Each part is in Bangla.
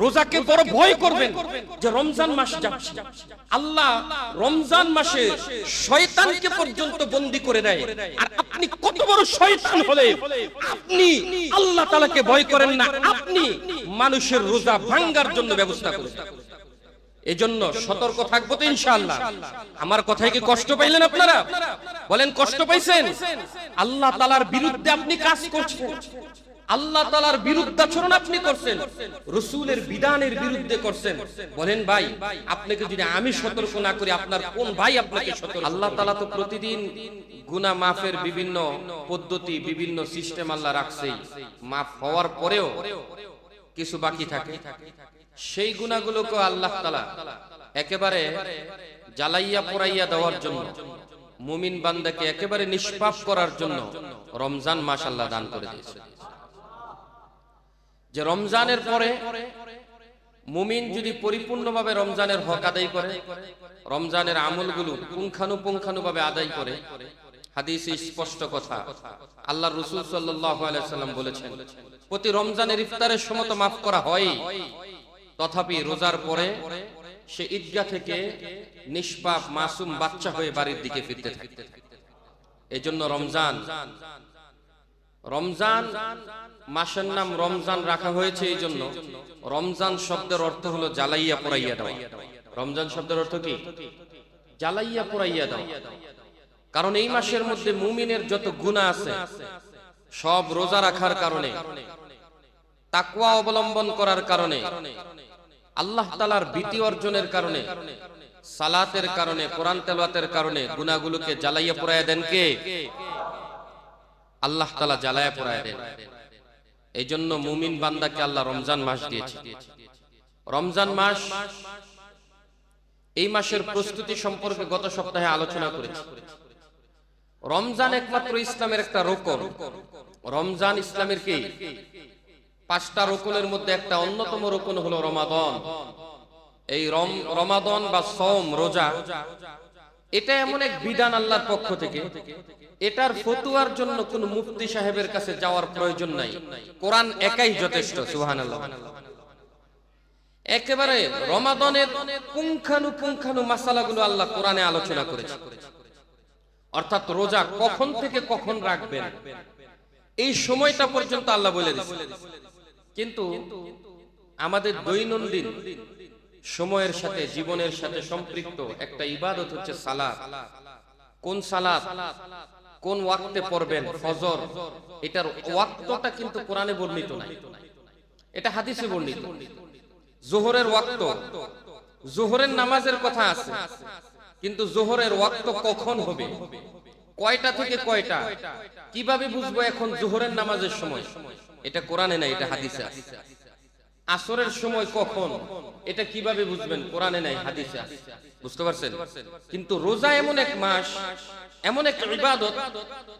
রোজাকে বড় ভয় করবেন যে রমজান মাস যাচ্ছে। আল্লাহ রমজান মাসে শয়তানকে পর্যন্ত বন্দী করে দেয়, আর আপনি কত বড় শয়তান হলে আপনি আল্লাহ তাআলাকে ভয় করেন না, আপনি মানুষের রোজা ভাঙার জন্য ব্যবস্থা করেন। এজন্য সতর্ক থাকবো তো ইনশাআল্লাহ। আমার কথায় কি কষ্ট পাইলেন আপনারা? বলেন কষ্ট পাইছেন? আল্লাহ তাআলার বিরুদ্ধে আপনি কাজ করছেন, আল্লাহ তাআলার বিরুদ্ধাচরণ আপনি করছেন, রাসূলের বিধানের বিরুদ্ধে করছেন। বলেন ভাই, আপনাকে যদি আমি সতর্ক না করি আপনার কোন ভাই আপনাকে সতর্ক? আল্লাহ তাআলা তো প্রতিদিন গুনাহ মাফের বিভিন্ন পদ্ধতি, বিভিন্ন সিস্টেম আল্লাহ রাখছেই। মাফ হওয়ার পরেও কিছু বাকি থাকে, সেই গুনাহগুলোকে আল্লাহ তাআলা একেবারে জ্বালাইয়া পোড়াইয়া দেওয়ার জন্য, মুমিন বান্দাকে একেবারে নিষ্পাপ করার জন্য রমজান মাস আল্লাহ দান করে দিয়েছে। যে রমজানের পরে মুমিন যদি পরিপূর্ণভাবে রমজানের হক আদায় করে, রমজানের আমলগুলো পুঙ্খানুপুঙ্খানুভাবে আদায় করে, হাদিসে স্পষ্ট কথা, আল্লাহর রাসূল সাল্লাল্লাহু আলাইহি ওয়াসাল্লাম বলেছেন প্রতি রমজানের ইফতারের সময় তো মাফ করা হয়, তথাপি রোজার পরে সে ঈদগাহ থেকে নিষ্পাপ মাসুম বাচ্চা হয়ে বাড়ির দিকে ফিরতে থাকে। এজন্য রমজান মাসের নাম রমজান রাখা হয়েছে এই জন্য, রমজান শব্দের অর্থ হলো জ্বালাইয়া পোড়াইয়া দেওয়া। রমজান শব্দের অর্থ কি? জ্বালাইয়া পোড়াইয়া দেওয়া। কারণ এই মাসের মধ্যে মুমিনের যত গুনাহ আছে সব রোজা রাখার কারণে, তাকওয়া অবলম্বন করার কারণে, আল্লাহ তাআলার ভীতি অর্জনের কারণে, সালাতের কারণে, কোরআন তেলাওয়াতের কারণে গুনাহগুলোকে জ্বালাইয়া পোড়াইয়া দেন কে? আল্লাহ তাআলা জ্বালাইয়া পোড়াইয়া দেন। এই জন্য মুমিন বান্দাকে আল্লাহ রমজান মাস দিয়েছে। রমজান মাস, এই মাসের প্রস্তুতি সম্পর্কে গত সপ্তাহে আলোচনা করেছি। রমজান একমাত্র ইসলামের একটা রোকন। রমজান ইসলামের কি? 5টা রোকনের মধ্যে একটা অন্যতম রোকন হলো রমাদান। এই রমাদান বা সওম, রোজা, এটা এমন এক বিধান আল্লাহর পক্ষ থেকে, এটার ফতোয়ার জন্য কোন মুফতি সাহেবের কাছে যাওয়ার প্রয়োজন নাই, কোরআন একাই যথেষ্ট। সুবহানাল্লাহ। একেবারে রমাদানের পুঙ্খানু মাসালাগুলো আল্লাহ কোরআনে আলোচনা করেছে। অর্থাৎ রোজা কখন থেকে কখন রাখবেন এই সময়টা পর্যন্ত আল্লাহ বলে দিয়েছেন। কিন্তু আমাদের দৈনন্দিন সময়ের সাথে, জীবনের সাথে সম্পৃক্ত একটা ইবাদত হচ্ছে সালাত। কোন সালাত কোন ওয়াক্তে পড়বেন? ফজর। এটার ওয়াক্তটা কিন্তু কোরআনে বর্ণিত নাই, এটা হাদিসে বর্ণিত। যোহরের ওয়াক্ত, যোহরের নামাজের কথা আছে, কিন্তু যোহরের ওয়াক্ত কখন হবে, কয়টা থেকে কয়টা, কিভাবে বুঝবো এখন যোহরের নামাজের সময়? এটা কোরআনে নাই, এটা হাদিসে আছে। আসরের সময় কখন, এটা কিভাবে বুঝবেন? কোরআনে নাই, হাদিসে আছে। বুঝতে পারছেন? কিন্তু রোজা এমন এক মাস, এমন এক ইবাদত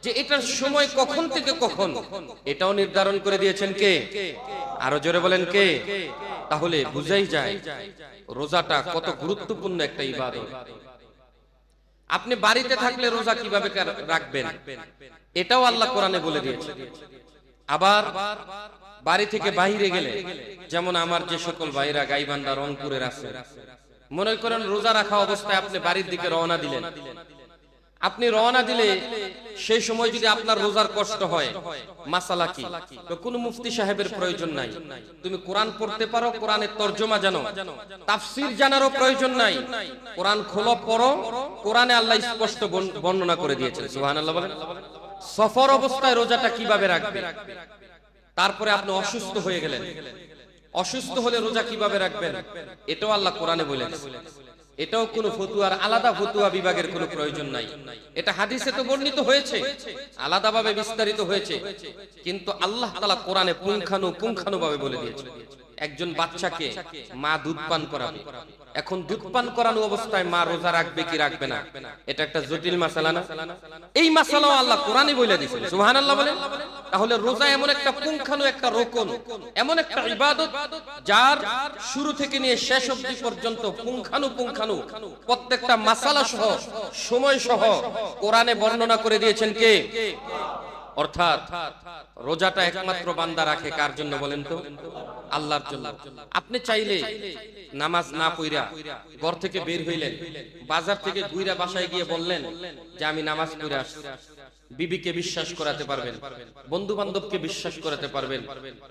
যে এটার সময় কখন থেকে কখন এটাও নির্ধারণ করে দিয়েছেন কে? আরো জোরে বলেন কে? তাহলে বুঝাই যায় রোজাটা কত গুরুত্বপূর্ণ একটা ইবাদত। আপনি বাড়িতে থাকলে রোজা কিভাবে রাখবেন এটাও আল্লাহ কোরআনে বলে দিয়েছে। আবার বাড়ি থেকে বাইরে গেলে, যেমন আমার যে সকল ভাইরা গাইবান্ধা, রংপুরের আছে, মনে করেন রোজা রাখা অবস্থায় আপনি বাড়ির দিকে রওনা দিলেন। আপনি রওনা দিলে সেই সময় যদি আপনার রোজার কষ্ট হয়, মাসালা কি? কোন মুফতি সাহেবের প্রয়োজন নাই। তুমি কোরআন পড়তে পারো, কোরআনের তরজমা জানো, তাফসীর জানারও প্রয়োজন নাই। কোরআন খোলো, পড়ো, কোরআনে আল্লাহ স্পষ্ট বর্ণনা করে দিয়েছেন। সুবহানাল্লাহ বলেন। সফর অবস্থায় রোজাটা কিভাবে রাখবে? তারপরে আপনি অসুস্থ হয়ে গেলেন, অসুস্থ হলে রোজা কিভাবে রাখবেন এটাও আল্লাহ কোরআনে বলেছেন। এটাও কোনো ফতুয়ার, আলাদা ফতুয়া বিভাগের কোনো প্রয়োজন নাই। এটা হাদিসে তো বর্ণিত হয়েছে, আলাদাভাবে বিস্তারিত হয়েছে, কিন্তু আল্লাহ তাআলা কোরআনে পুঙ্খানুভাবে বলে দিয়েছেন। একজন বাচ্চাকে মা দুধ পান করাবে, এখন দুধ পান করানো অবস্থায় মা রোজা রাখবে কি রাখবে না, এটা একটা জটিল মাসালা না? এই মাসালাও আল্লাহ কোরআনে বলে দিয়েছেন। সুবহানাল্লাহ বলেন। তাহলে রোজা এমন একটা পুঙ্খানু, একটা রোকন, এমন একটা ইবাদত যার শুরু থেকে নিয়ে শেষ অবধি পর্যন্ত পুঙ্খানু প্রত্যেকটা মাসালা সহ, সময় সহ কোরআনে বর্ণনা করে দিয়েছেন কে? অর্থাৎ রোজাটা একমাত্র বান্দা রাখে কার জন্য বলেন তো? আল্লাহর জন্য। আপনি চাইলে নামাজ না পড়া ঘর থেকে বের হইলেন, বাজার থেকে ঘুরে বাসায় গিয়ে বললেন যে আমি নামাজ পড়ে আসছি, বিবিকে বিশ্বাস করাতে পারবেন, বন্ধু বান্ধবকে বিশ্বাস করাতে পারবেন,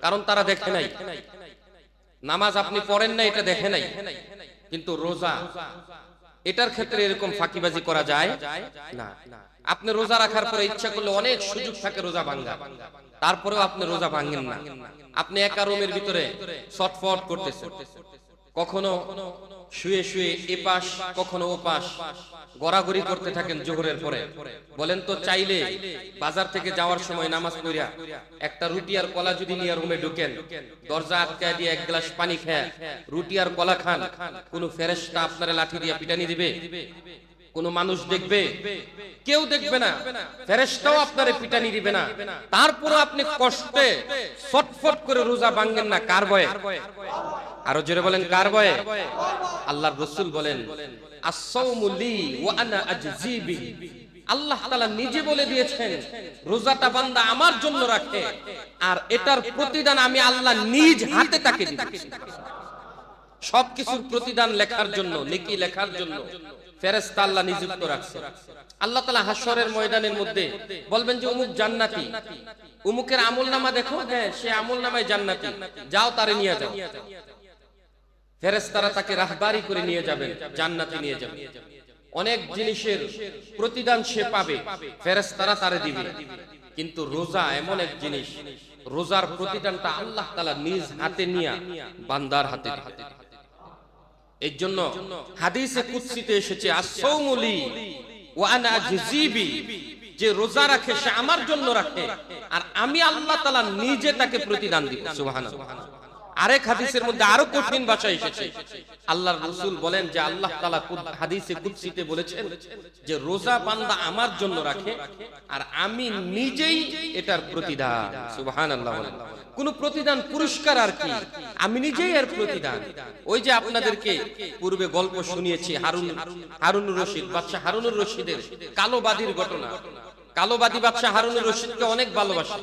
কারণ তারা দেখে নাই। নামাজ আপনি পড়েন না এটা দেখে নাই, কিন্তু রোজা এটার ক্ষেত্রে এরকম ফাঁকিবাজি করা যায় না। আপনি রোজা রাখার পরে ইচ্ছা করলে অনেক সুযোগ থাকে রোজা ভাঙা, তারপরেও আপনি রোজা ভাঙেন না। আপনি একা রুমের ভিতরে ছটফট করতেছেন, কখনো শুয়ে শুয়ে এপাশ কখনো ওপাশ গড়াগড়ি করতে থাকেন জোহরের পরে। বলেন তো চাইলে বাজার থেকে যাওয়ার সময় নামাজ পড়িয়া একটা রুটি আর কলা যদি নিয়ে রুমে ঢুকেন, দরজা আটকায় দিয়ে এক গ্লাস পানি খেয়ে রুটি আর কলা খান, কোন ফেরেশতা আপনারে লাঠি দিয়ে পিটানি দিবে? কোন মানুষ দেখবে? কেউ দেখবে না, ফেরেশতাও আপনারে পিটানি দিবে না। তারপরও আপনি কষ্টে ছটফট করে রোজা ভাঙেন না, কার ভয়ে? আরো জোরে বলেন, কার ভয়ে? আল্লাহর রাসূল বলেন আস-সাওমু লি ওয়া আনা আজজি বিহি। আল্লাহ তাআলা নিজে বলে দিয়েছেন রোজাটা বান্দা আমার জন্য রাখে, আর এটার প্রতিদান আমি আল্লাহ নিজ হাতে তাকে দিব। সবকিছুর প্রতিদান লেখার জন্য, নেকি লেখার জন্য ফেরেশতা আল্লাহ নিযুক্ত রাখছে। আল্লাহ তাআলা হাশরের ময়দানের মধ্যে বলবেন যে অমুক জান্নাতি, অমুকের আমলনামা দেখো, হ্যাঁ সে আমলনামায় জান্নাতি, যাও তারে নিয়ে যাও। ফেরেশতারা তাকে রাহবারি করে নিয়ে যাবেন, জান্নাতে নিয়ে যাবেন। অনেক জিনিসের প্রতিদান সে পাবে, ফেরেশতারা তারে দিবে। কিন্তু রোজা এমন এক জিনিস, রোজার প্রতিদানটা আল্লাহ তাআলা নিজ হাতে নিয়ে বান্দার হাতে দিবেন। এর জন্য হাদিসে কুদসিতে এসেছে আস-সাওমু লি ওয়া আনা আজজি বিহি, যে রোজা রাখে সে আমার জন্য রাখে, আর আমি আল্লাহ তাআলা নিজে তাকে প্রতিদান দিব। সুবহানাল্লাহ। আরেক হাদিসের মধ্যে আরো কঠিন ভাষা এসেছে। আল্লাহর রাসূল বলেন যে আল্লাহ তাআলা হাদিসে কুদসিতে বলেছেন যে রোজা বান্দা আমার জন্য রাখে, আর আমি নিজেই এটার প্রতিদান। সুবহানাল্লাহ। কোন প্রতিদান পুরস্কার আর কি, আমি নিজেই এর প্রতিদান। ওই যে আপনাদেরকে পূর্বে গল্প শুনিয়েছি হারুনুর রশিদ, বাদশা হারুনুর রশিদের কালোবাদীর ঘটনা। কালোবাদী বাদশা হারুনুর রশিদকে অনেক ভালোবাসে।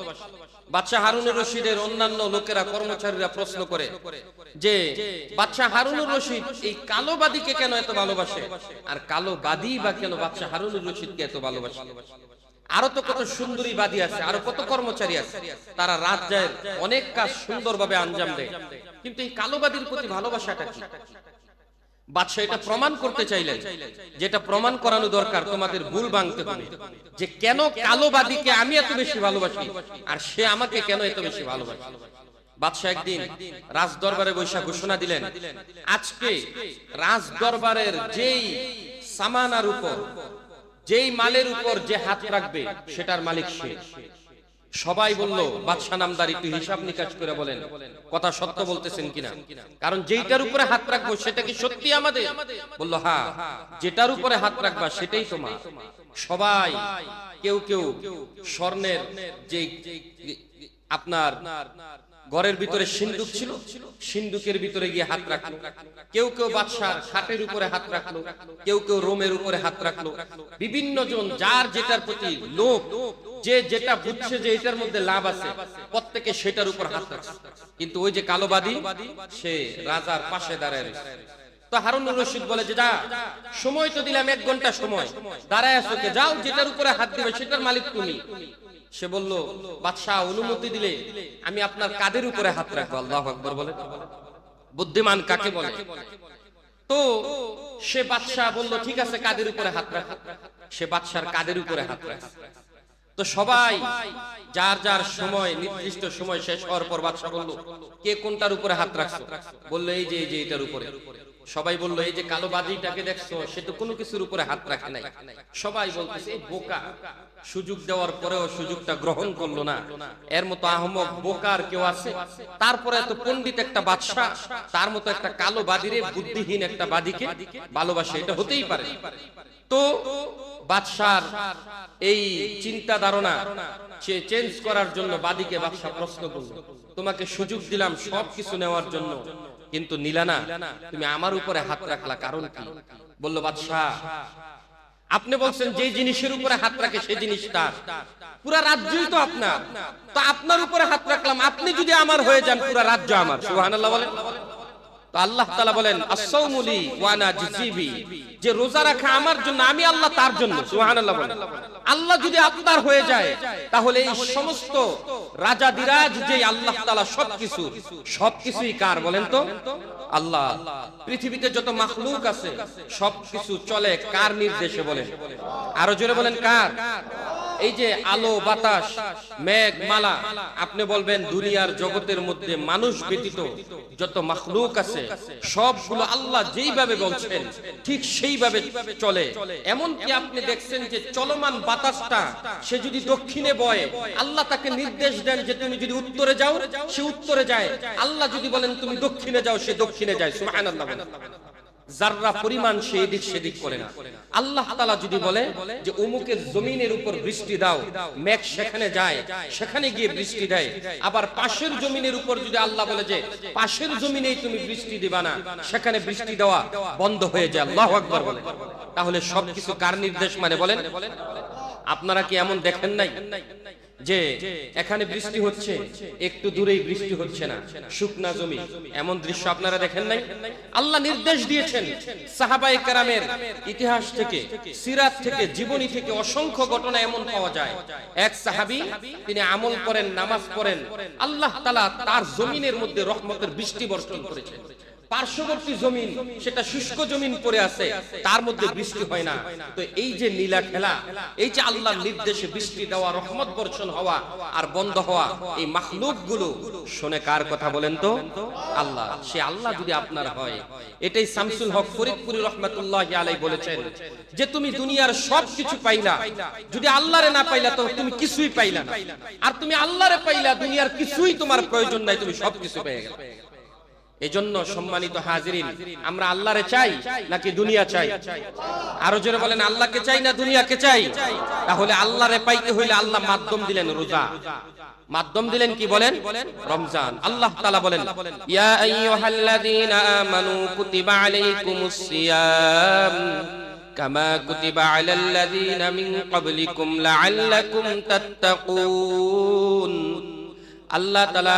বাদশা হারুনুর রশিদের অন্যান্য লোকেরা, কর্মচারীরা প্রশ্ন করে যে বাদশা হারুনুর রশিদ এই কালোবাদীকে কেন এত ভালোবাসে, আর কালোবাদী বা কেন বাদশা হারুনুর রশিদকে এত ভালোবাসে? আরো তো কত সুন্দরী বাদী আছে, আরো কত কর্মচারী আছে, তারা রাত যায় অনেক কাজ সুন্দরভাবে আঞ্জাম দেয়, কিন্তু এই কালোবাদীর প্রতি ভালোবাসাটা কি? বাদশা এটা প্রমাণ করতে চাইলেন, যেটা প্রমাণ করানো দরকার, তোমাদের ভুল ভাঙতে হবে যে কেন কালোবাদীকে আমি এত বেশি ভালোবাসি আর সে আমাকে কেন এত বেশি ভালোবাসে। বাদশা একদিন রাজ দরবারে বৈশা ঘোষণা দিলেন, আজকে রাজ দরবারের যেই সামানার উপর, যেই মালের উপর যে হাত রাখবে সেটার মালিক সে। সবাই বলল বাদশা নামদার একটু হিসাব নিকাশ করে বলেন কথা সত্য বলতেছেন কিনা, কারণ যেইটার উপরে হাত রাখবো সেটা কি সত্যি আমাদের? বলল হ্যাঁ, যেটার উপরে হাত রাখবা সেটাই তোমার। সবাই কেউ কেউ স্বর্ণের যে আপনার ঘরের ভিতরে সিন্দুক ছিল, সিন্দুকের ভিতরে গিয়ে হাত রাখলো। কেউ কেউ বাদশার খাটের উপরে হাত রাখলো, কেউ কেউ রোমের উপরে হাত রাখলো। বিভিন্ন জন যার যেটার প্রতি লোভ, যে যেটা বুঝছে যে এটার মধ্যে লাভ আছে, প্রত্যেকে সেটার উপর হাত রাখছে। কিন্তু ওই যে কালোবাদী, সে রাজার পাশে দাঁড়ায় রয়েছে। তো হারুনুর রশিদ বলে যে যা, সময় তো দিলাম 1 ঘন্টা সময়, দাঁড়ায় আছো কে, যাও যেটার উপরে হাত দিবে সেটার মালিক তুমি। সে বলল বাদশাহ অনুমতি দিলে আমি আপনার কাঁধের উপরে হাত রাখবো। আল্লাহু আকবার বলে। বুদ্ধিমান কাকে বলে? তো সে বাদশাহ বলল ঠিক আছে কাঁধের উপরে হাত রাখ। সে বাদশার কাঁধের উপরে হাত রাখে। তো সবাই যার যার সময়, নির্দিষ্ট সময় শেষ হওয়ার পর বাদশা বলল কে কোনটার উপরে হাত রাখছো? বলল এই যে এটার উপরে। সবাই বলল এই যে কালোবাদীটাকে দেখছো সে তো কোনো কিছুর উপরে হাত রাখে নাই। সবাই বলতেছে বোকা, সুযোগ দেওয়ার পরেও সুযোগটা গ্রহণ করলো না, এর মতো আহমক বোকার কেউ আছে? তারপরে এত পণ্ডিত একটা বাদশা তার মতো একটা কালোবাদীরে, বুদ্ধিহীন একটা বাদীকে ভালোবাসে, এটা হতেই পারে? তো বাদশার এই চিন্তা ধারণা সে চেঞ্জ করার জন্য বাদীকে বাদশা প্রশ্ন করল, তোমাকে সুযোগ দিলাম সবকিছু নেওয়ার জন্য, কিন্তু নিলা না, তুমি আমার উপরে হাত রাখলা, কারণ কি? বলল বাদশা আপনি বলছেন যে জিনিসের উপরে হাত রাখে সেই জিনিসটা পুরা রাজ্যই তো আপনার, তো আপনার উপরে হাত রাখলাম, আপনি যদি আমার হয়ে যান পুরা রাজ্য আমার। সুবহানাল্লাহ বলেন। তো আল্লাহ তাআলা বলেন আস-সাওমু লি ওয়া আনা আজজি বি, যে রোজা রাখা আমার জন্য, আমি আল্লাহ তার জন্য। সুবহানাল্লাহ বলেন। আল্লাহ যদি আপনার হয়ে যায় তাহলে এই সমস্ত রাজাদিরাজ যে আল্লাহ তাআলা সবকিছুই কার বলেন তো? আল্লাহ। পৃথিবীতে যত মাখলুক আছে সবকিছু চলে কার নির্দেশে বলেন? আরো জোরে বলেন কার? এই যে আলো বাতাস মেঘ মালা, আপনি বলবেন দুনিয়ার জগতের মধ্যে মানুষ ব্যতীত যত মাখলুক আছে সবগুলো আল্লাহ যেইভাবে বলছেন ঠিক সেইভাবে চলে। এমনকি আপনি দেখছেন যে চলমান বাতাসটা সে যদি দক্ষিণে বয় আল্লাহ তাকে নির্দেশ দেন যে তুমি যদি উত্তরে যাও সে উত্তরে যায়, আল্লাহ যদি বলেন তুমি দক্ষিণে যাও সে দক্ষিণে যায়। সুবহানাল্লাহ। যাররা পরিমাণ সে এদিক সেদিক করে না। আল্লাহ তাআলা যদি বলে যে অমুকের জমিনের উপর বৃষ্টি দাও, মেঘ সেখানে যায়, সেখানে গিয়ে বৃষ্টি দেয়। আবার পাশের জমিনের উপর যদি আল্লাহ বলে যে পাশের জমিনেই তুমি বৃষ্টি দিবা না, সেখানে বৃষ্টি দেওয়া বন্ধ হয়ে যায়। আল্লাহু আকবার বলেন। তাহলে সবকিছু কার নির্দেশ মানে বলেন? আপনারা কি এমন দেখেন নাই যে এখানে বৃষ্টি হচ্ছে, একটু দূরেই বৃষ্টি হচ্ছে না, শুকনা জমি, এমন দৃশ্য আপনারা দেখেন নাই? আল্লাহ নির্দেশ দিয়েছেন। সাহাবায়ে কেরামের ইতিহাস থেকে, সিরাত থেকে, জীবনী থেকে অসংখ্য ঘটনা এমন পাওয়া যায়। এক সাহাবী তিনি আমল করেন, নামাজ পড়েন, আল্লাহ তাআলা তার জমিনের মধ্যে রহমতের বৃষ্টি বর্ষণ করেছেন। পার্শ্ববর্তী জমিন সেটা শুষ্ক জমিন পড়ে আছে, তার মধ্যে বৃষ্টি হয় না। তো এই যে লীলা খেলা, এই যে আল্লাহর নির্দেশে বৃষ্টি দেওয়া, রহমত বর্ষণ হওয়া আর বন্ধ হওয়া, এই মাখলুক গুলো শুনে কার কথা বলেন তো? আল্লাহ। সে আল্লাহ যদি আপনার হয়, এটাই শামসুল হক ফরিদপুরি রহমাতুল্লাহি আলাইহি বলেছেন যে তুমি দুনিয়ার সবকিছু পাইলা, যদি আল্লাহরে না পাইলা তো তুমি কিছুই পাইলা না, আর তুমি আল্লাহরে পাইলা দুনিয়ার কিছুই তোমার প্রয়োজন নাই, তুমি সবকিছু পেয়ে গেলে। এজন্য সম্মানিত হাজিরিন, আমরা আল্লাহরে চাই নাকি দুনিয়া চাই? আরো জোরে বলেন, আল্লাহকে চাই না দুনিয়াকে চাই? তাহলে আল্লাহরে পাইতে হইলে আল্লাহ মাধ্যম দিলেন রোজা, মাধ্যম দিলেন কি বলেন? রমজান। আল্লাহ তাআলা বলেন ইয়া আইয়ুহাল্লাযীনা আমানু কুতিবা আলাইকুমুস সিয়াম কামা কুতিবা আলাল্লাযীনা মিন ক্বাবলিকুম লাআল্লাকুম তাত্তাকুন। আল্লাহ তাআলা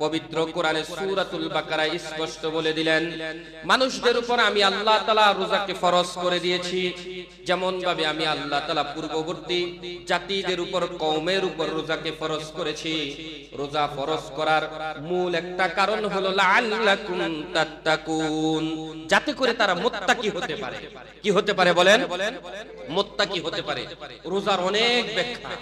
পবিত্র কোরআনে সূরাতুল বাকারায় স্পষ্ট বলে দিলেন, মানুষদের উপর আমি আল্লাহ তাআলা রোজাকে ফরজ করে দিয়েছি, যেমন ভাবে আমি আল্লাহ তাআলা পূর্ববর্তী জাতিদের উপর, কওমের উপর রোজাকে ফরজ করেছি। রোজা ফরজ করার মূল একটা কারণ হলো লাআল্লাকুম তাত্তাকুন, যাতে করে তারা মুত্তাকি হতে পারে। কি হতে পারে বলেন? মুত্তাকি হতে পারে। রোজার অনেক ব্যাখ্যা।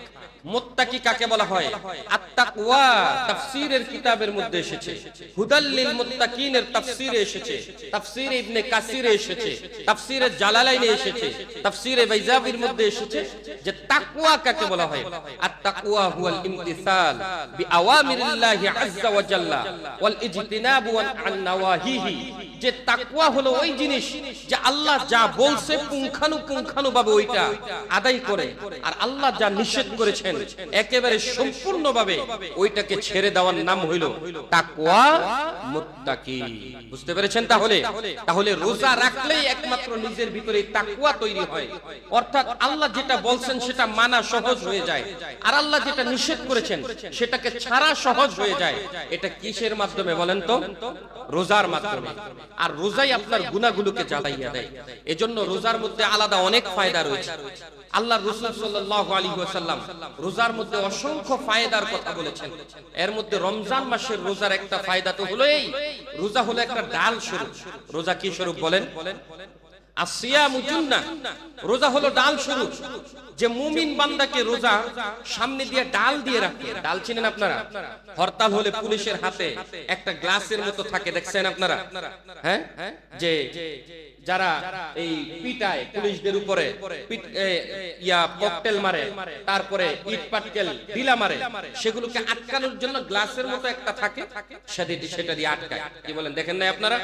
মুত্তাকি কাকে বলা হয়? আত-তাকওয়া তাফসীরের কিতাবের মধ্যে এসেছে, হুদাল লিল মুত্তাকিনের তাফসীরে এসেছে, তাফসীরে ইবনে কাসিরে এসেছে, তাফসীরে জালালাইনে এসেছে, তাফসীরে বাইজাবির মধ্যে এসেছে যে তাকওয়া কাকে বলা হয়। আত-তাকওয়া হুয়াল ইমতিসাল বিআওয়ামিরিল্লাহি আযজা ওয়া জাল্লা ওয়াল ইজতিনাবু আন নাওয়াহিহি। যে তাকওয়া হলো ওই জিনিস যে আল্লাহ যা বলছে পুঙ্খানুপুঙ্খানুভাবে ওইটা আদায় করে, আর আল্লাহ যা নিষেধ করেছেন একেবারে সম্পূর্ণভাবে ওইটাকে ছেড়ে দেওয়ার নাম হইল তাকওয়া মুত্তাকি। বুঝতে পেরেছেন? তাহলে রোজা রাখলেই একমাত্র নিজের ভিতরে তাকওয়া তৈরি হয়, অর্থাৎ আল্লাহ যেটা বলছেন সেটা মানা সহজ হয়ে যায়, আর আল্লাহ যেটা নিষেধ করেছেন সেটাকে ছাড়া সহজ হয়ে যায়। এটা কিসের মাধ্যমে বলেন তো? রোজার মাধ্যমে। আর রোজাই আপনার গুনাহগুলোকে জ্বালাইয়া দেয়। এজন্য রোজার মধ্যে আলাদা অনেক ফায়দা রয়েছে। আল্লাহর রাসূল সাল্লাল্লাহু আলাইহি ওয়াসাল্লাম রোজার মধ্যে অসংখ্য ফায়দার কথা বলেছেন। এর মধ্যে রমজান মাসের রোজার একটা ফায়দা তো হলো এই, রোজা হলো একটা ডাল স্বরূপ। রোজা কি স্বরূপ বলেন? আসিয়ামু জুন্নাহ। রোজা হলো ডাল স্বরূপ। যে মুমিন বান্দাকে রোজা সামনে দিয়ে ডাল দিয়ে রাখে, ডাল চিনেন আপনারা? হরতাল হলে পুলিশের হাতে একটা গ্লাসের মতো থাকে, দেখছেন আপনারা? হ্যাঁ, যে যারা এই পিটায় পুলিশদের উপরে ককটেল মারে, তারপরে ইট পাটকেল ঢিলা মারে, সেগুলোকে আটকানোর জন্য গ্লাসের মতো একটা থাকে, সেটা দিয়ে আটকায়। কি বলেন? দেখেন না আপনারা?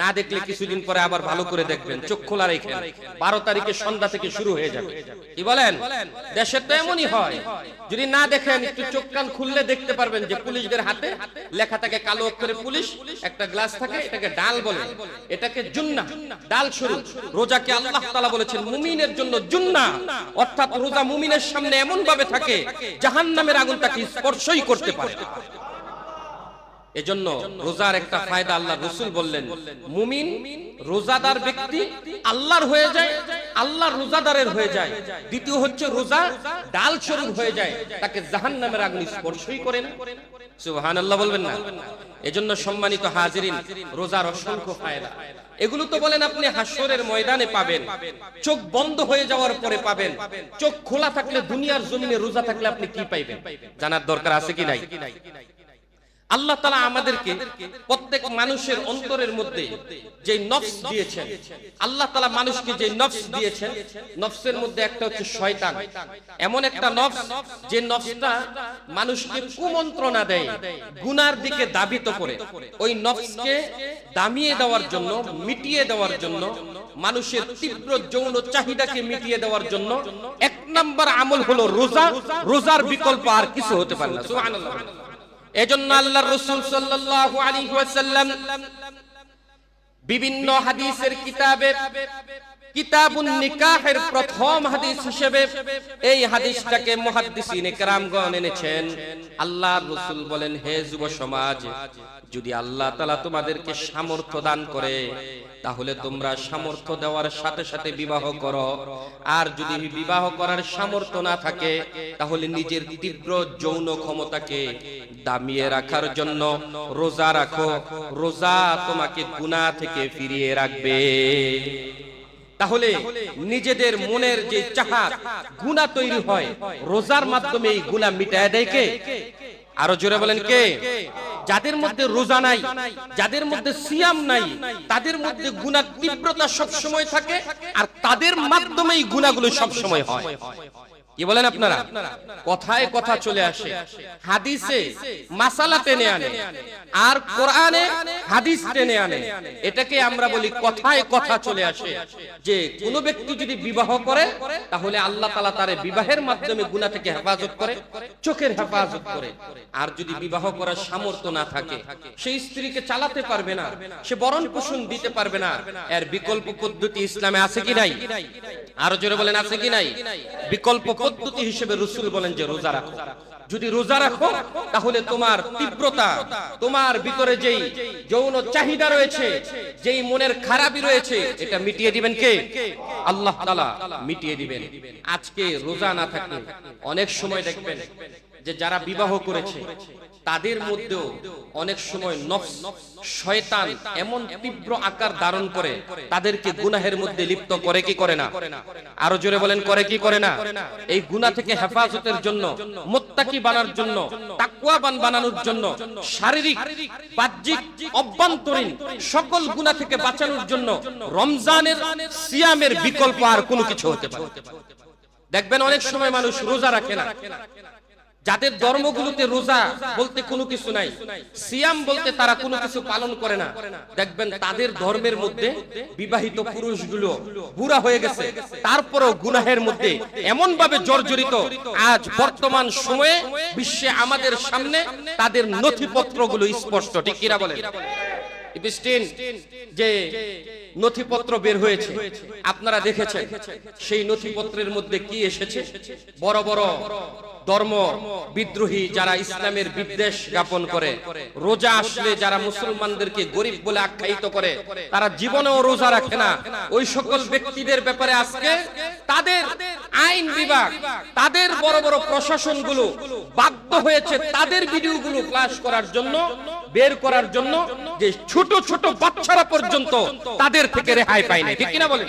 না দেখলে কিছুদিন পরে আবার ভালো করে দেখবেন, চক্ষু খোলা রেখেন, 12 তারিখে সন্ধ্যা থেকে শুরু হয়ে যাবে। কি বলেন? দেশে তো এমনই হয়, যদি না দেখেন একটু চোখ কান খুললে দেখতে পারবেন যে পুলিশদের হাতে লেখা থাকে কালো অক্ষরে পুলিশ, একটা গ্লাস থাকে, এটাকে ডাল বলে, এটাকে জুন্নাহ, ডাল শুরু। রোজাকে আল্লাহ তাআলা বলেছেন মুমিনের জন্য জুন্নাহ, অর্থাৎ রোজা মুমিনের সামনে এমন ভাবে থাকে জাহান্নামের আগুন তাকে স্পর্শই করতে পারে না। এজন্য রোজার একটা ফায়দা আল্লাহ রাসূল বললেন, মুমিন রোজাদার ব্যক্তি আল্লাহর হয়ে যায়, আল্লাহর রোজাদারের হয়ে যায়। দ্বিতীয় হচ্ছে রোজা ডাল স্বরূপ হয়ে যায়, তাকে জাহান্নামের আগুন স্পর্শই করে না। সুবহানাল্লাহ বলবেন না? এজন্য সম্মানিত হাজিরিন, রোজার অসংখ্য ফায়দা, এগুলো তো বলেন আপনি হাসরের ময়দানে পাবেন, চোখ বন্ধ হয়ে যাওয়ার পরে পাবেন। চোখ খোলা থাকলে দুনিয়ার জমিনে রোজা থাকলে আপনি কি পাইবেন জানার দরকার আছে কি নাই? আল্লাহ তাআলা আমাদেরকে প্রত্যেক মানুষের অন্তরের মধ্যে যে নফস দিয়েছেন, আল্লাহ তাআলা মানুষকে যে নফস দিয়েছেন, নফসের মধ্যে একটা হচ্ছে শয়তান, এমন একটা নফস যে নফসটা মানুষকে কুমন্ত্রণা দেয়, গুনার দিকে দাবিত করে। ওই নফসকে দামিয়ে দেওয়ার জন্য, মিটিয়ে দেওয়ার জন্য, মানুষের তীব্র যৌন চাহিদাকে মিটিয়ে দেওয়ার জন্য এক নাম্বার আমল হলো রোজা। রোজার বিকল্প আর কিছু হতে পারে না। সুবহানাল্লাহ। এজন্য আল্লাহর রাসূল সাল্লাল্লাহু আলাইহি ওয়াসাল্লাম বিভিন্ন হাদিসের কিতাবে কিতাবুন নিকাহের প্রথম হাদিস হিসেবে এই হাদিসটাকে মুহাদ্দিসিনে কেরামগণ এনেছেন। আল্লাহর রাসূল বলেন, হে যুব সমাজ, যদি আল্লাহ তাআলা তোমাদেরকে সামর্থ্য দান করে তাহলে তোমরা সামর্থ্য দেওয়ার সাথে সাথে বিবাহ করো, আর যদি বিবাহ করার সামর্থ্য না থাকে তাহলে নিজের তীব্র যৌন ক্ষমতাকে দামিয়ে রাখার জন্য রোজা রাখো। রোজা তোমাকে গুনাহ থেকে ফিরিয়ে রাখবে। তাহলে নিজেদের মনের যে চাহাত গুনাহ তৈরি হয়, রোজার মাধ্যমে এই গুনাহ মিটায় দেয় কে? আরো জোরে বলেন কে? যাদের মধ্যে রোজা নাই, যাদের মধ্যে সিয়াম নাই, তাদের মধ্যে গুনার তীব্রতা সব সময় থাকে, আর তাদের মাধ্যমেই গুনাহগুলো সব সময় হয়। কি বলেন আপনারা? কথায় কথা চলে আসে, হাদিসে মাসালা টেনে আনে, আর কোরআনে হাদিস টেনে আনে। এটাকে আমরা বলি কথায় কথা চলে আসে, যে কোন ব্যক্তি যদি বিবাহ করে তাহলে আল্লাহ তাআলা তার বিবাহের মাধ্যমে গুনাহ থেকে হেফাজত করে, চোখের হেফাজত করে। আর যদি বিবাহ করার সামর্থ্য না থাকে, সেই স্ত্রীকে চালাতে পারবে না, সে ভরণ পোষণ দিতে পারবে না, এর বিকল্প পদ্ধতি ইসলামে আছে কি নাই? আরো জোরে বলেন আছে কি নাই? বিকল্প পদ্ধতি হিসেবে রাসূল বলেন যে রোজা রাখো। যদি রোজা রাখো তাহলে তোমার তীব্রতা, তোমার ভিতরে যেই যৌন চাহিদা রয়েছে, যেই মনের খারাপি রয়েছে, এটা মিটিয়ে দিবেন কে? আল্লাহ তাআলা মিটিয়ে দিবেন। আজকে রোজা না থাকলে অনেক সময় দেখবেন যে যারা বিবাহ করেছে তাদের মধ্যেও অনেক সময় নফস, শয়তান এমন তীব্র আকার ধারণ করে তাদেরকে গুনাহের মধ্যে লিপ্ত করে কি করে না? আরো জোরে বলেন, করে কি করে না? এই গুনাহ থেকে হেফাজতের জন্য, মুত্তাকি বানার জন্য, তাকওয়াবান বানানোর জন্য, শারীরিক, বাহ্যিক, অভ্যন্তরীণ সকল গুনাহ থেকে বাঁচানোর জন্য রমজানের সিয়ামের বিকল্প আর কোনো কিছু হতে পারে। দেখবেন অনেক সময় মানুষ রোজা রাখে না, যাদের ধর্মগুলোতে রোজা বলতে কোনো কিছু নাই, সিয়াম বলতে তারা কোনো কিছু পালন করে না, দেখবেন তাদের ধর্মের মধ্যে বিবাহিত পুরুষগুলো বুড়া হয়ে গেছে, তারপরেও গুনাহের মধ্যে এমন ভাবে জর্জরিত। আজ বর্তমান সময়ে বিশ্বে আমাদের সামনে তাদের নথিপত্রগুলো স্পষ্ট, ঠিক কিনা বলেন? ইপস্টিন যে নথিপত্র বের হয়েছে আপনারা দেখেছেন, সেই নথিপত্রের মধ্যে কি এসেছে? বড় বড় ধর্ম বিদ্রোহী যারা ইসলামের বিদ্বেষ জ্ঞাপন করে, রোজা আসলে যারা মুসলমানদেরকে গরিব বলে আখ্যায়িত করে, তারা জীবনেও রোজা রাখে না, ওই সকল ব্যক্তিদের ব্যাপারে আজকে তাদের আইন বিভাগ, তাদের বড় বড় প্রশাসনগুলো বাধ্য হয়েছে তাদের ভিডিওগুলো ফ্ল্যাশ করার জন্য, বের করার জন্য, যে ছোট ছোট বাচ্চারা পর্যন্ত তাদের থেকে রেহাই পায় না, ঠিক কিনা বলেন?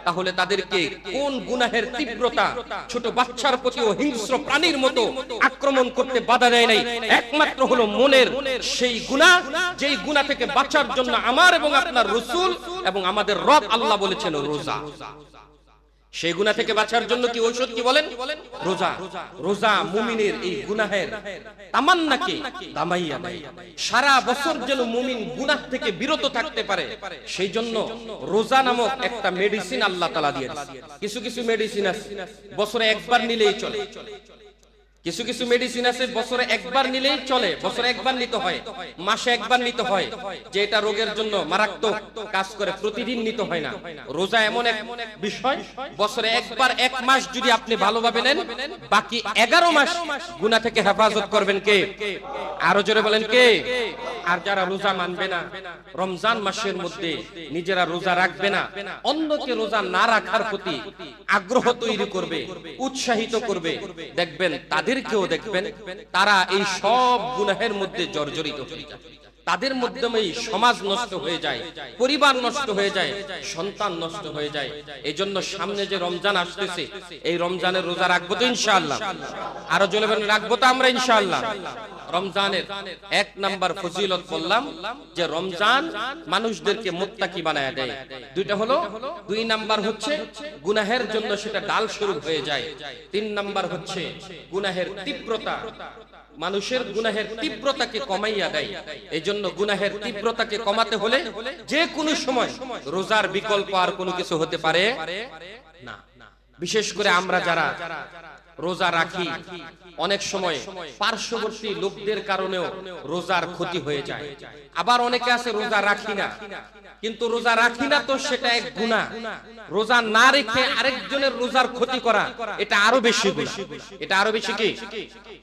তাহলে তাদেরকে কোন গুনাহের তীব্রতা ছোট বাচ্চার প্রতিও হিংস্র প্রাণীর মতো আক্রমণ করতে বাধা দেয় নাই? একমাত্র হলো মনের সেই গুনাহ, যেই গুনাহ থেকে বাঁচার জন্য আমার এবং আপনার রাসূল এবং আমাদের রব আল্লাহ বলেছেন রোজা। সেই গুনাহ থেকে বাঁচার জন্য কি ঔষধ কি বলেন? রোজা। রোজা মুমিনের এই গুনাহের তামান্নাকে দামাইয়া দেয়। সারা বছর যেন মুমিন গুনাহ থেকে বিরত থাকতে পারে, সেই জন্য রোজা নামক একটা মেডিসিন আল্লাহ তাআলা দিয়েছেন। কিছু কিছু মেডিসিন আছে বছরে একবার নিলেই চলে, কিছু কিছু মেডিসিন আছে বছরে একবার নিলেই চলে, বছরে একবার নিতে হয়, মাসে একবার নিতে হয়, যে এটা রোগের জন্য মারাত্মক কাজ করে, প্রতিদিন নিতে হয় না। রোজা এমন এক বিষয়, বছরে একবার এক মাস যদি আপনি ভালোভাবে নেন, বাকি 11 মাস গুনাহ থেকে হেফাজত করবেন কে? আরো জোরে বলেন কে? আর যারা রোজা মানবে না, রমজান মাসের মধ্যে নিজেরা রোজা রাখবে না, অন্যকে রোজা না রাখার প্রতি আগ্রহ তৈরি করবে, উৎসাহিত করবে, দেখবেন তাদেরকেও দেখবেন তারা এই সব গুনাহের মধ্যে জর্জরিত হয়ে যায়। তাদের মাধ্যমেই সমাজ নষ্ট হয়ে যায়, পরিবার নষ্ট হয়ে যায়, সন্তান নষ্ট হয়ে যায়। এই জন্য সামনে যে রমজান আসতেছে, এই রমজানের রোজা রাখবো তো ইনশাআল্লাহ? আরো জোরে বলেন, রাখবো তো আমরা ইনশাআল্লাহ? রমজানের 1 নাম্বার ফজিলত বললাম যে রমজান মানুষদেরকে মুত্তাকি বানায় দেয়। দুইটা হলো, 2 নাম্বার হচ্ছে গুনাহের জন্য সেটা ডাল স্বরূপ হয়ে যায়। 3 নাম্বার হচ্ছে গুনাহের তীব্রতা, মানুষের গুনাহের তীব্রতাকে কমাইয়া দেয়। এই জন্য গুনাহের তীব্রতাকে কমাতে হলে যে কোনো সময় রোজার বিকল্প আর কোনো কিছু হতে পারে না। বিশেষ করে আমরা যারা রোজা রাখি, অনেক সময় পার্শ্ববর্তী লোকদের কারণেও রোজার ক্ষতি হয়ে যায়। আবার অনেকে আছে রোজা রাখি না, কিন্তু রোজা রাখি না তো সেটা এক গুনাহ। রোজা না রেখে আরেকজনের রোজার ক্ষতি করা, এটা আরো বেশি গুনাহ। এটা আরো বেশি কি?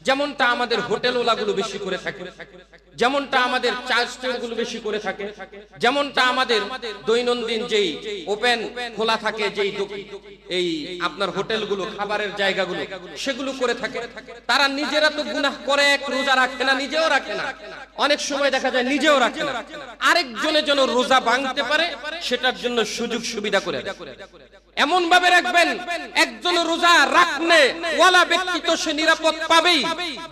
যেমনটা আমাদের হোটেল ওয়ালাগুলো বেশি করে থাকে, যেমনটা আমাদের চা স্টল গুলো বেশি করে থাকে, যেমনটা আমাদের দৈনন্দিন যেই ওপেন খোলা থাকে, যেই এই আপনার হোটেলগুলো, খাবারের জায়গাগুলো, সেগুলো করে থাকে। তারা নিজেরা তো গুনাহ করে, এক রোজা রাখে না, নিজেও রাখে না, অনেক সময় দেখা যায় নিজেও রাখে না, আরেকজনের জন্য রোজা ভাঙতে পারে সেটার জন্য সুযোগ সুবিধা করে। এমন ভাবে রাখবেন একজন রোজা রাখলে ওয়ালা ব্যক্তি তো সে নিরাপদ পাবেই,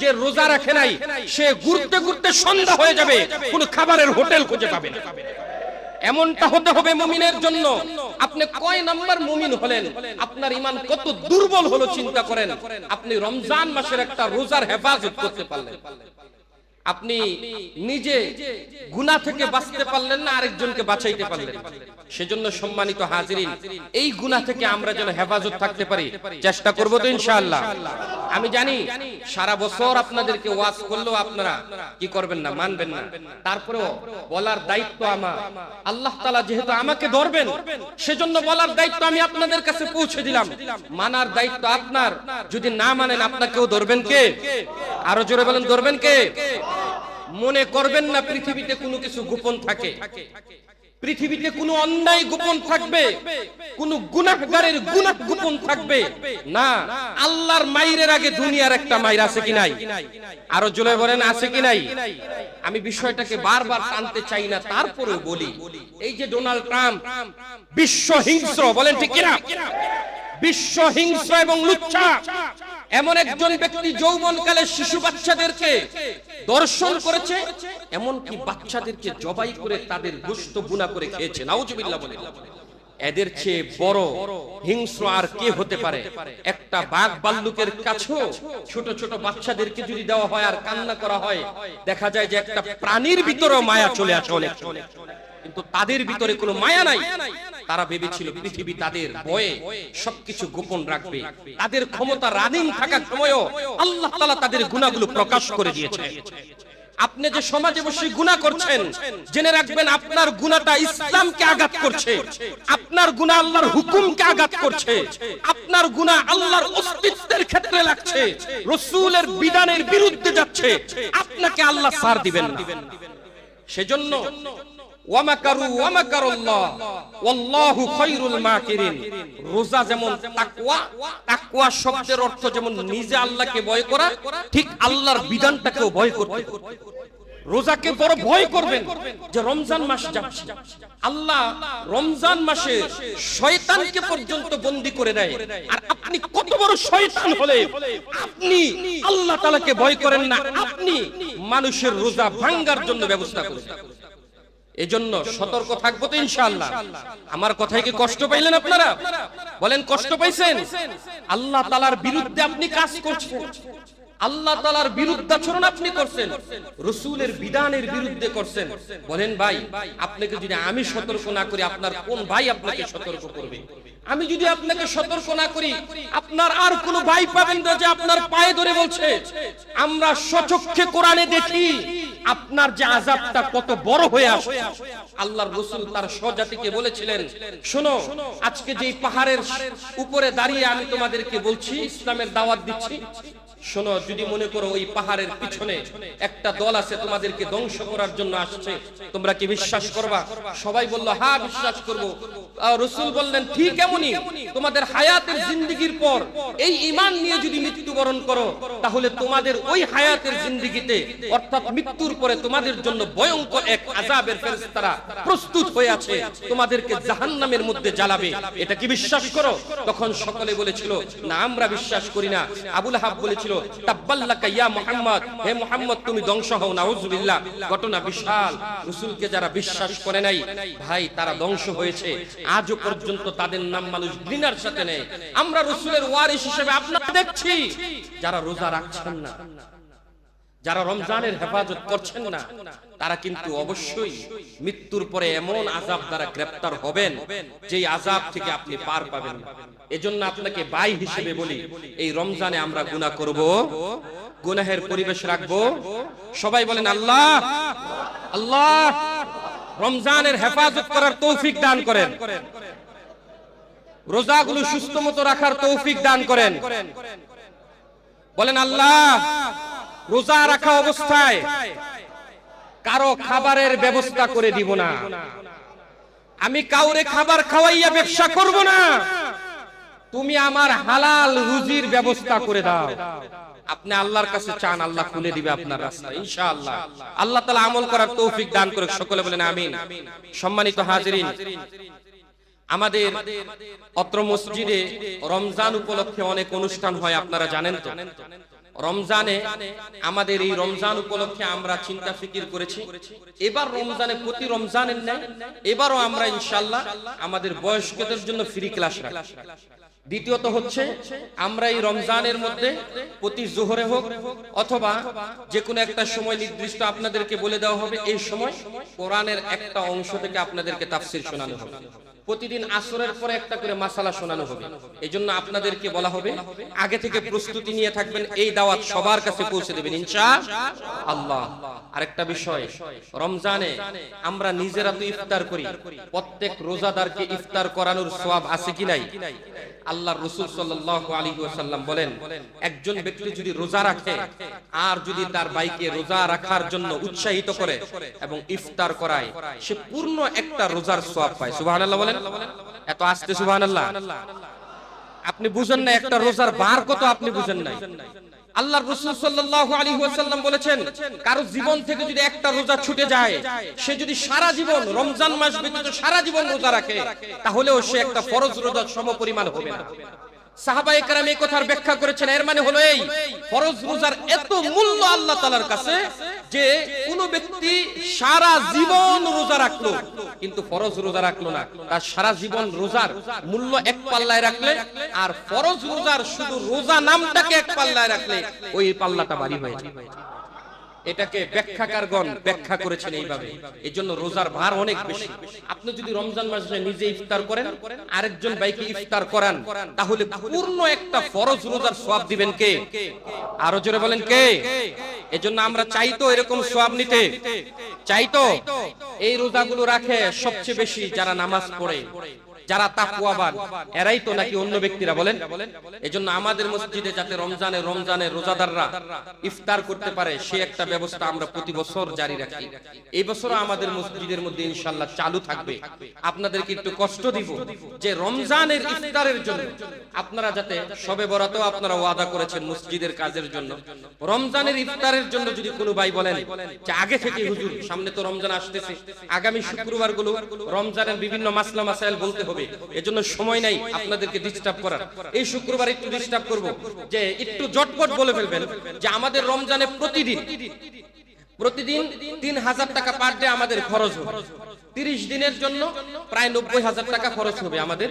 যে রোজা রাখে নাই সে ঘুরতে ঘুরতে সন্ধ্যা হয়ে যাবে, কোনো খাবারের হোটেল খুঁজে পাবে না। এমনটা হতে হবে মুমিনের জন্য। আপনি কয় নাম্বার মুমিন হলেন, আপনার ঈমান কত দুর্বল হলো চিন্তা করেন। আপনি রমজান মাসের একটা রোজার হেফাজত করতে পারলেন, আপনি নিজে গুনাহ থেকে বাঁচতে পারলেন না, আরেকজনকে বাঁচাইতে পারলেন। সেজন্য সম্মানিত হাজিরিন, এই গুনাহ থেকে আমরা যেন হেফাজত থাকতে পারি, চেষ্টা করব তো ইনশাআল্লাহ। আমি জানি সারা বছর আপনাদেরকে ওয়াজ করলেও আপনারা কি করবেন না, মানবেন না। তারপরেও বলার দায়িত্ব আমার। আল্লাহ তাআলা যেহেতু আমাকে ধরবেন, সেজন্য বলার দায়িত্ব আমি আপনাদের কাছে পৌঁছে দিলাম। মানার দায়িত্ব আপনার। যদি না মানেন, আপনাকেও ধরবেন কে? আরো জোরে বলেন, ধরবেন কে? মনে করবেন না পৃথিবীতে কোনো কিছু গোপন থাকে, পৃথিবীতে কোনো অন্যায় গোপন থাকবে, কোন গুনাহগারের গুনাহ গোপন থাকবে না। আল্লাহর মাইরের আগে দুনিয়ার একটা মাইর আছে কি নাই? আরো জোরে বলেন, আছে কি নাই? আমি বিষয়টাকে বারবার টানতে চাই না, তারপরেও বলি, এই যে ডোনাল্ড ট্রাম্প বিশ্ব হিংস্র, বলেন ঠিক কিনা? বিশ্ব হিংস্র এবং লুচ্চা এমন একজন ব্যক্তি যৌবনকালে শিশু বাচ্চাদেরকে দর্শন করেছে, এমনকি বাচ্চাদেরকে জবাই করে তাদের গোশত বুনা করে খেয়েছে। নাউজুবিল্লাহ বলেন। এদের চেয়ে বড় হিংস্র আর কে হতে পারে? একটা বাঘ ভাল্লুকের কাছেও ছোট ছোট বাচ্চাদেরকে যদি দেওয়া হয় আর কান্না করা হয়, দেখা যায় যে একটা প্রাণীর ভিতরেও মায়া চলে আসে অনেক। কিন্তু তাদের ভিতরে কোনো মায়া নাই। তারা ভেবেছিল পৃথিবী তাদের ভয়ে সবকিছু গোপন রাখবে। তাদের ক্ষমতা রানিং থাকার সময়ও আল্লাহ তাআলা তাদের গুনাহগুলো প্রকাশ করে দিয়েছে। আপনি যে সমাজে বসে গুনাহ করছেন, জেনে রাখবেন আপনার গুনাহটা ইসলামকে আঘাত করছে, আপনার গুনাহ আল্লাহর হুকুমকে আঘাত করছে, আপনার গুনাহ আল্লাহর অস্তিত্বের ক্ষেত্রে লাগছে, রাসূলের বিধানের বিরুদ্ধে যাচ্ছে। আপনাকে আল্লাহ ছাড় দিবেন না। সেজন্য ওয়ামাকারু ওয়ামাকারুল্লাহ ওয়াল্লাহু খায়রুল মাকিরিন। রোজা যেমন তাকওয়া, তাকওয়া শব্দের অর্থ যেমন নিজে আল্লাহকে ভয় করা, ঠিক আল্লাহর বিধানটাকেও ভয় করতে হবে। রোজাকে বড় ভয় করবেন যে রমজান মাস যাচ্ছে, আল্লাহ রমজান মাসে শয়তানকে পর্যন্ত বন্দী করে দেয়, আর আপনি কত বড় শয়তান হলে আপনি আল্লাহ তাআলাকে ভয় করেন না, আপনি মানুষের রোজা ভাঙার জন্য ব্যবস্থা করেন। এজন্য সতর্ক থাকবো তো ইনশাআল্লাহ। আমার কথায় কি কষ্ট পাইলেন আপনারা? বলেন কষ্ট পাইছেন? আল্লাহ তাআলার বিরুদ্ধে আপনি কাজ করছেন, আল্লাহ তাআলার বিরুদ্ধাচরণ আপনি করছেন, রাসূলের বিধানের বিরুদ্ধে করছেন। বলেন ভাই, আপনাকে যদি আমি সতর্ক না করি, আপনার কোন ভাই আপনাকে সতর্ক করবে? আমি যদি আপনাকে সতর্ক না করি, আপনার আর কোন ভাই পাবেন না যে আপনার পায়ে ধরে বলছে। আমরা সচক্ষে কোরআনে দেখি আপনার যে আযাবটা কত বড় হয়ে আসে। আল্লাহর রাসূল তার স্বজাতিকে বলেছিলেন, শোনো, আজকে যেই পাহাড়ের উপরে দাঁড়িয়ে আমি তোমাদেরকে বলছি, ইসলামের দাওয়াত দিচ্ছি, শোনো, যদি মনে করো ওই পাহাড়ের পিছনে একটা দল আছে তোমাদেরকে ধ্বংস করার জন্য আসছে, তোমরা কি বিশ্বাস করবা? সবাই বলল হ্যাঁ বিশ্বাস করব। রাসূল বললেন, ঠিক এমনই তোমাদের হায়াতের জিন্দেগির পর এই ঈমান নিয়ে যদি মৃত্যুবরণ করো, তাহলে তোমাদের ওই হায়াতের জিন্দেগিতে অর্থাৎ মৃত্যুর পরে তোমাদের জন্য ভয়ঙ্কর এক আযাবের ফেরেশতারা প্রস্তুত হয়ে আছে, তোমাদেরকে জাহান্নামের মধ্যে জ্বালাবে। এটা কি বিশ্বাস করো? তখন সকলে বলেছিল, না আমরা বিশ্বাস করি না। আবু লাহাব বলেছিল, তাব্বাল্লাকা ইয়া মুহাম্মদ, হে মুহাম্মদ তুমি ধ্বংস হও, নাউযুবিল্লাহ। ঘটনা বিশাল। রাসূলকে যারা বিশ্বাস করে নাই ভাই, তারা ধ্বংস হয়েছে। আজও পর্যন্ত তাদের নাম মানুষ ঘৃণার সাথে নেয়। আমরা রাসূলের ওয়ারিস হিসেবে আপনারা দেখছি যারা রোজা রাখছেন না, যারা রমজানের হেফাজত করছেন না, তারা কিন্তু অবশ্যই মৃত্যুর পরে এমন আযাব দ্বারা গ্রেফতার হবেন যেই আযাব থেকে আপনি পার পাবেন না। এজন্য আপনাকে ভাই হিসেবে বলি, এই রমজানে আমরা গুনাহ করব, গুনাহের পরিবেশ রাখবো। সবাই বলেন আল্লাহ আল্লাহ রমজানের হেফাজত করার তৌফিক দান করেন, রোজাগুলো সুস্থ মতো রাখার তৌফিক দান করেন। বলেন আল্লাহ, রোজা রাখা অবস্থায় কারো খাবারের ব্যবস্থা করে দিব না, আমি কাউরে খাবার খাওয়াইয়া ব্যবসা করব না, তুমি আমার হালাল রুজির ব্যবস্থা করে দাও। আপনি আল্লাহর কাছে চান, আল্লাহ খুলে দিবে আপনার রাস্তা ইনশাআল্লাহ। আল্লাহ তাআলা আমল করার তৌফিক দান করুক, সকলে বলেন আমিন। সম্মানিত হাজিরিন, আমাদের অত্র মসজিদে রমজান উপলক্ষে অনেক অনুষ্ঠান হয়, আপনারা জানেন তো। রমজানে আমাদের এই রমজান উপলক্ষে আমরা চিন্তা ফিকির করেছি, এবার রমজানে প্রতি রমজানের ন্যায় এবারও আমরা ইনশাআল্লাহ আমাদের বয়স্কদের জন্য ফ্রি ক্লাস রাখি। দ্বিতীয়ত হচ্ছে, আমরা এই রমজানের মধ্যে প্রতি জোহরে হোক অথবা যে কোনো একটা সময় নির্দিষ্ট আপনাদেরকে বলে দেওয়া হবে, এই সময় কোরআনের একটা অংশ থেকে আপনাদেরকে তাফসীর শোনানো হবে। প্রতিদিন আসরের পরে একটা করে মাসালা শোনানো হবে। এজন্য আপনাদেরকে বলা হবে আগে থেকে প্রস্তুতি নিয়ে থাকবেন, এই দাওয়াত সবার কাছে পৌঁছে দেবেন ইনশাআল্লাহ। আরেকটা বিষয়, রমজানে আমরা নিজেরা তো ইফতার করি, প্রত্যেক রোজাদারকে ইফতার করানোর সওয়াব আছে কি নাই? আল্লাহর রাসূল সাল্লাল্লাহু আলাইহি ওয়াসাল্লাম বলেন, একজন ব্যক্তি যদি রোজা রাখে আর যদি তার ভাইকে রোজা রাখার জন্য উৎসাহিত করে এবং ইফতার করায়, সে পূর্ণ একটা রোজার সওয়াব পায়। সুবহানাল্লাহ বলেন। এত আস্তে সুবহানাল্লাহ। আপনি বুঝেন না একটা রোজার বার কত, আপনি বুঝেন নাই। আল্লাহর রাসূল সাল্লাল্লাহু আলাইহি ওয়াসাল্লাম বলেছেন, কারো জীবন থেকে যদি একটা রোজা ছুটে যায়, সে যদি সারা জীবন রমজান মাস ব্যতীত সারা জীবন রোজা রাখে, তাহলেও সে একটা ফরজ রোজার সমপরিমাণ হবে না। সাহাবায়ে কেরাম এই কথার ব্যাখ্যা করেছেন, এর মানে হলো এই, ফরজ রোজার এত মূল্য আল্লাহ তাআলার কাছে যে কোন ব্যক্তি সারা জীবন রোজা রাখলো কিন্তু ফরজ রোজা রাখলো না, তার সারা জীবন রোজার মূল্য এক পাল্লায় রাখলে আর ফরজ রোজার শুধু রোজা নামটাকে এক পাল্লায় রাখলে ওই পাল্লাটা ভারী হয়ে যায়। এটাকে ব্যাখ্যাকারগণ ব্যাখ্যা করেছেন এইভাবে। এজন্য রোজার ভার অনেক বেশি। আপনি যদি রমজান মাসে নিজে ইফতার করেন, আরেকজন ভাইকে ইফতার করান, তাহলে পূর্ণ একটা ফরজ রোজার সওয়াব দিবেন কে? আরো জোরে বলেন কে? এজন্য আমরা চাইতো এরকম সওয়াব নিতে, চাইতো। এই রোজাগুলো রাখে সবচেয়ে বেশি যারা নামাজ পড়ে, যারা তাকওয়াবান, এরাই তো নাকি অন্য ব্যক্তিরা? বলেন। এজন্য আমাদের মসজিদে যাতে রমজানে রোজাদাররা ইফতার করতে পারে, সে একটা ব্যবস্থা আমরা প্রতি বছর জারি রাখি। এই বছরও আমাদের মসজিদের মধ্যে ইনশাআল্লাহ চালু থাকবে। আপনাদেরকে একটু কষ্ট দিব যে রমজানের ইফতারের জন্য আপনারা যাতে, শবে বরাতেও আপনারা ওয়াদা করেছেন মসজিদের কাজের জন্য, রমজানের ইফতারের জন্য যদি কোনো ভাই বলেন যে আগে থেকে হুজুর সামনে তো রমজান আসতেছে, আগামী শুক্রবার গুলো রমজানের বিভিন্ন মাসলা মাসাইল বলতে হবে, এজন্য সময় নাই আপনাদেরকে ডিস্টার্ব করার, এই শুক্রবার একটু ডিস্টার্ব করব, যে একটু জটপট বলে ফেলবেন যে আমাদের রমজানে প্রতিদিন 3000 টাকা পার ডে আমাদের খরচ হবে, 30 দিনের জন্য প্রায় 90,000 টাকা খরচ হবে আমাদের।